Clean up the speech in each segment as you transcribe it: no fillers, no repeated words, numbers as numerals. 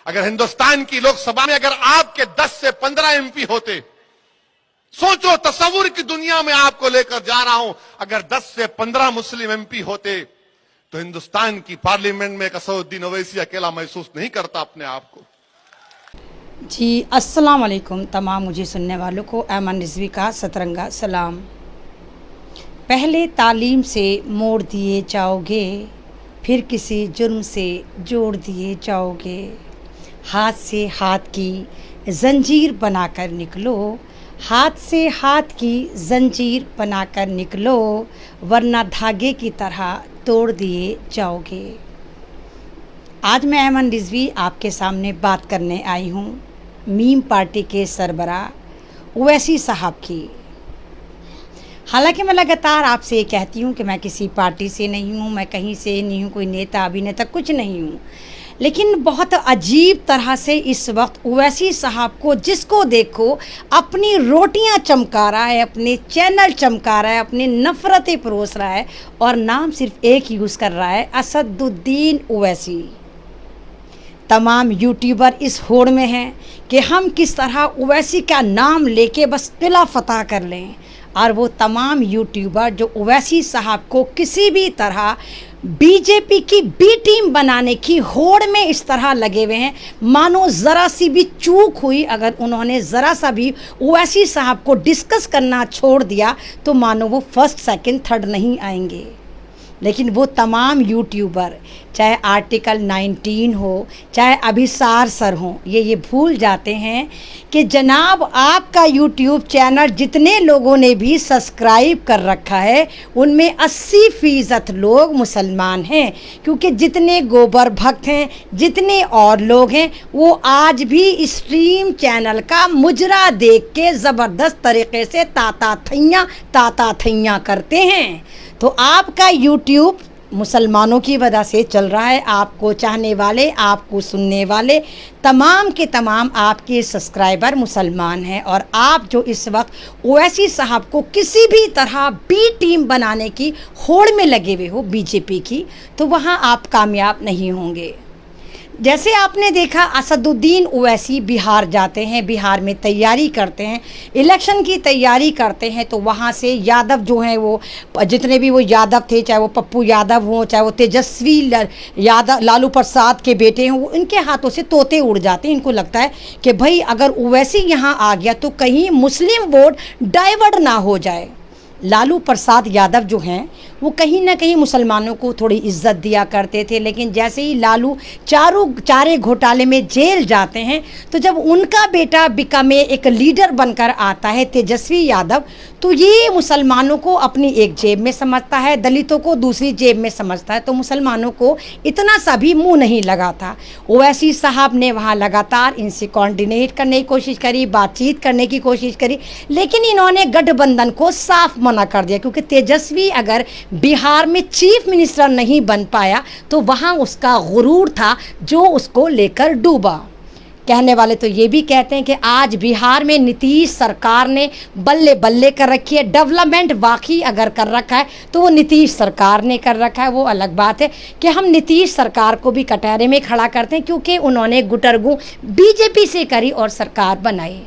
अगर हिंदुस्तान की लोकसभा में अगर आपके 10 से 15 एमपी होते, सोचो, तस्वुर की दुनिया में आपको लेकर जा रहा हूं, अगर 10 से 15 मुस्लिम एमपी होते तो हिंदुस्तान की पार्लियामेंट में असदुद्दीन ओवैसी अकेला महसूस नहीं करता अपने आप को। जी अस्सलाम वालेकुम तमाम मुझे सुनने वालों को ऐमन रिजवी का सतरंगा सलाम। पहले तालीम से मोड़ दिए जाओगे, फिर किसी जुर्म से जोड़ दिए जाओगे। हाथ से हाथ की जंजीर बनाकर निकलो, हाथ से हाथ की जंजीर बनाकर निकलो, वरना धागे की तरह तोड़ दिए जाओगे। आज मैं ऐमन रिजवी आपके सामने बात करने आई हूँ मीम पार्टी के सरबराह ओवैसी साहब की। हालांकि मैं लगातार आपसे ये कहती हूँ कि मैं किसी पार्टी से नहीं हूँ, मैं कहीं से नहीं हूँ, कोई नेता अभिनेता कुछ नहीं हूँ, लेकिन बहुत अजीब तरह से इस वक्त ओवैसी साहब को जिसको देखो अपनी रोटियां चमका रहा है, अपने चैनल चमका रहा है, अपनी नफ़रतें परोस रहा है और नाम सिर्फ एक यूज़ कर रहा है, असदुद्दीन ओवैसी। तमाम यूट्यूबर इस होड़ में हैं कि हम किस तरह ओवैसी का नाम लेके बस किला फतह कर लें, और वो तमाम यूट्यूबर जो ओवैसी साहब को किसी भी तरह बीजेपी की बी टीम बनाने की होड़ में इस तरह लगे हुए हैं, मानो ज़रा सी भी चूक हुई, अगर उन्होंने ज़रा सा भी ओवैसी साहब को डिस्कस करना छोड़ दिया तो मानो वो फर्स्ट सेकंड थर्ड नहीं आएंगे। लेकिन वो तमाम यूट्यूबर, चाहे आर्टिकल 19 हो, चाहे अभिसार सर हो, ये भूल जाते हैं कि जनाब आपका यूट्यूब चैनल जितने लोगों ने भी सब्सक्राइब कर रखा है उनमें 80% लोग मुसलमान हैं, क्योंकि जितने गोबर भक्त हैं, जितने और लोग हैं, वो आज भी स्ट्रीम चैनल का मुजरा देख के ज़बरदस्त तरीक़े से ताता थैया करते हैं। तो आपका यूट्यूब मुसलमानों की वजह से चल रहा है, आपको चाहने वाले, आपको सुनने वाले तमाम के तमाम आपके सब्सक्राइबर मुसलमान हैं, और आप जो इस वक्त ओवैसी साहब को किसी भी तरह बी टीम बनाने की होड़ में लगे हुए हो बीजेपी की, तो वहाँ आप कामयाब नहीं होंगे। जैसे आपने देखा असदुद्दीन ओवैसी बिहार जाते हैं, बिहार में तैयारी करते हैं, इलेक्शन की तैयारी करते हैं, तो वहाँ से यादव जो हैं, वो जितने भी वो यादव थे, चाहे वो पप्पू यादव हों, चाहे वो तेजस्वी यादव लालू प्रसाद के बेटे हों, वो इनके हाथों से तोते उड़ जाते हैं। इनको लगता है कि भाई अगर ओवैसी यहाँ आ गया तो कहीं मुस्लिम वोट डाइवर्ट ना हो जाए। लालू प्रसाद यादव जो हैं वो कहीं ना कहीं मुसलमानों को थोड़ी इज्जत दिया करते थे, लेकिन जैसे ही लालू चारे घोटाले में जेल जाते हैं, तो जब उनका बेटा बिकमे एक लीडर बनकर आता है तेजस्वी यादव, तो ये मुसलमानों को अपनी एक जेब में समझता है, दलितों को दूसरी जेब में समझता है, तो मुसलमानों को इतना सा भी मुँह नहीं लगा था। ओवैसी साहब ने वहाँ लगातार इनसे कोऑर्डिनेट करने की कोशिश करी, बातचीत करने की कोशिश करी, लेकिन इन्होंने गठबंधन को साफ मना कर दिया, क्योंकि तेजस्वी अगर बिहार में चीफ मिनिस्टर नहीं बन पाया तो वहाँ उसका गुरूर था जो उसको लेकर डूबा। कहने वाले तो ये भी कहते हैं कि आज बिहार में नीतीश सरकार ने बल्ले बल्ले कर रखी है, डेवलपमेंट वाकई अगर कर रखा है तो वो नीतीश सरकार ने कर रखा है। वो अलग बात है कि हम नीतीश सरकार को भी कटहरे में खड़ा करते हैं, क्योंकि उन्होंने गुटरगू बीजेपी से करी और सरकार बनाई।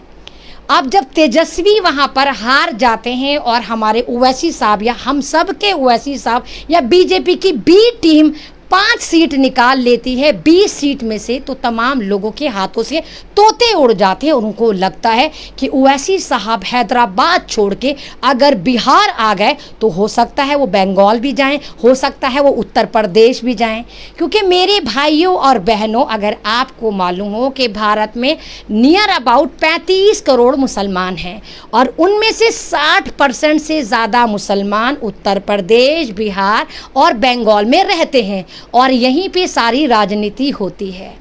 अब जब तेजस्वी वहाँ पर हार जाते हैं और हमारे ओवैसी साहब या हम सब के ओवैसी साहब या बीजेपी की बी टीम 5 सीट निकाल लेती है 20 सीट में से, तो तमाम लोगों के हाथों से तोते उड़ जाते हैं और उनको लगता है कि ओवैसी साहब हैदराबाद छोड़ के अगर बिहार आ गए तो हो सकता है वो बंगाल भी जाएं, हो सकता है वो उत्तर प्रदेश भी जाएं। क्योंकि मेरे भाइयों और बहनों, अगर आपको मालूम हो कि भारत में नियर अबाउट 35 करोड़ मुसलमान हैं और उनमें से 60% से ज़्यादा मुसलमान उत्तर प्रदेश, बिहार और बंगाल में रहते हैं, और यहीं पे सारी राजनीति होती है।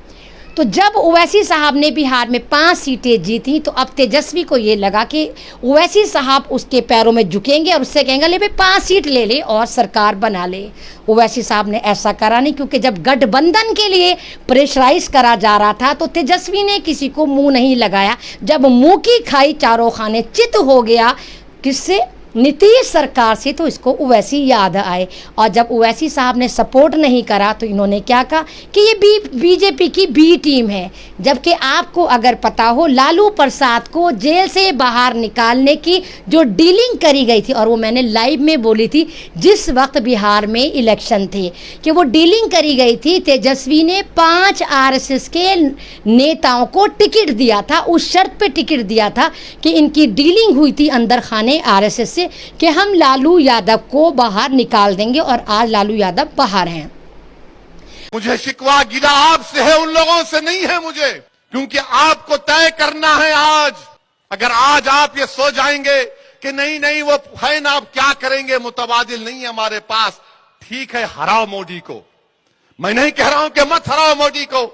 तो जब ओवैसी साहब ने बिहार में 5 सीटें जीती, तो अब तेजस्वी को ये लगा कि ओवैसी साहब उसके पैरों में झुकेंगे और उससे कहेंगे ले भाई 5 सीट ले ले और सरकार बना ले। ओवैसी साहब ने ऐसा करा नहीं, क्योंकि जब गठबंधन के लिए प्रेशराइज करा जा रहा था तो तेजस्वी ने किसी को मुंह नहीं लगाया। जब मुंह की खाई चारों खाने चित हो गया, किससे? नीतीश सरकार से तो इसको ओवैसी याद आए, और जब ओवैसी साहब ने सपोर्ट नहीं करा तो इन्होंने क्या कहा कि ये बीजेपी की बी टीम है। जबकि आपको अगर पता हो, लालू प्रसाद को जेल से बाहर निकालने की जो डीलिंग करी गई थी, और वो मैंने लाइव में बोली थी जिस वक्त बिहार में इलेक्शन थे, कि वो डीलिंग करी गई थी। तेजस्वी ने 5 आरएसएस के नेताओं को टिकट दिया था, उस शर्त पे टिकट दिया था कि इनकी डीलिंग हुई थी अंदर खाने आरएसएस से कि हम लालू यादव को बाहर निकाल देंगे, और आज लालू यादव बाहर हैं। मुझे शिकवा गिला आपसे है, उन लोगों से नहीं है मुझे, क्योंकि आपको तय करना है आज। अगर आज आप ये सो जाएंगे कि नहीं नहीं वो है ना, आप क्या करेंगे, मुतबादिल नहीं है हमारे पास, ठीक है, हराओ मोदी को। मैं नहीं कह रहा हूं कि मत हराओ मोदी को,